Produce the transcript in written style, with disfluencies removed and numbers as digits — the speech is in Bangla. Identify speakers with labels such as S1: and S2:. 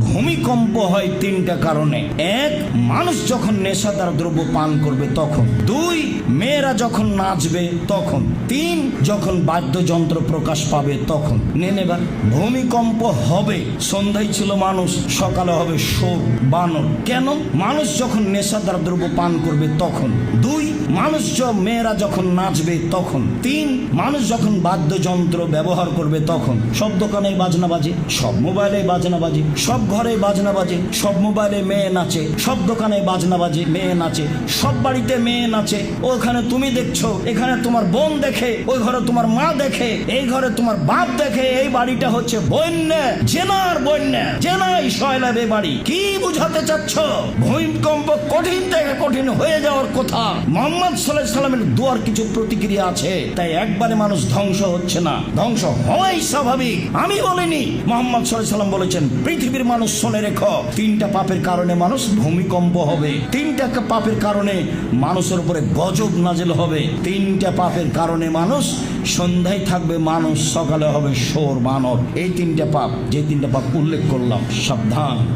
S1: ভূমিকম্প হয় তিনটা কারণে। এক, মানুষ যখন নেশাদার দ্রব্য পান করবে তখন। দুই, মেয়েরা যখন নাচবে তখন। তিন, যখন বাদ্যযন্ত্র প্রকাশ পাবে তখন। নেন এবার, ভূমিকম্প হবে, সন্ধ্যায় ছিল মানুষ, সকালে হবে শোর বানর। কেন? মানুষ যখন নেশাদার দ্রব্য পান করবে তখন। দুই, মেয়েরা যখন নাচবে তখন। তিন, মানুষ যখন বাদ্যযন্ত্র ব্যবহার করবে তখন। সব দোকানে বাজনা বাজে, সব মোবাইলে বাজনা বাজে, সব ঘরে বাজনা বাজে, সব মোবাইলে মেয়ে নাচে, সব দোকানে বাজনা বাজে, মেয়ে নাচে, সব বাড়িতে মেয়ে নাচে। ওখানে তুমি দেখছো, এখানে তোমার বোন দেখে, ওই ঘরে তোমার মা দেখে, এই ঘরে তোমার বাপ দেখে। এই বাড়িটা হচ্ছে বন্যা, জেনার বন্যা, জেনাই সয়লাবে বাড়ি। কি বুঝাতে চাচ্ছ? ভূমিকম্প কঠিন থেকে কঠিন হয়ে যাওয়ার কথা। মোহাম্মদ সাল্লাল্লাহু আলাইহি সাল্লামের দুয়ার কিছু প্রতিক্রিয়া আছে, তাই একবারে মানুষ ধ্বংস হচ্ছে না, ধ্বংস হওয়াই স্বাভাবিক। আমি বলিনি, মোহাম্মদ সাল্লাল্লাহু আলাইহি সাল্লাম বলেছেন, পৃথিবীর মানুষ শুনে রেখো, তিনটা পাপের কারণে মানুষ ভূমিকম্প হবে, তিনটা পাপের কারণে মানুষের উপরে গজব নাজিল হবে, তিনটা পাপের কারণে মানুষ সন্ধ্যায় থাকবে মানুষ, সকালে হবে শোর বানর। এই তিনটা পাপ, যে তিনটা পাপ উল্লেখ করলাম, সাবধান।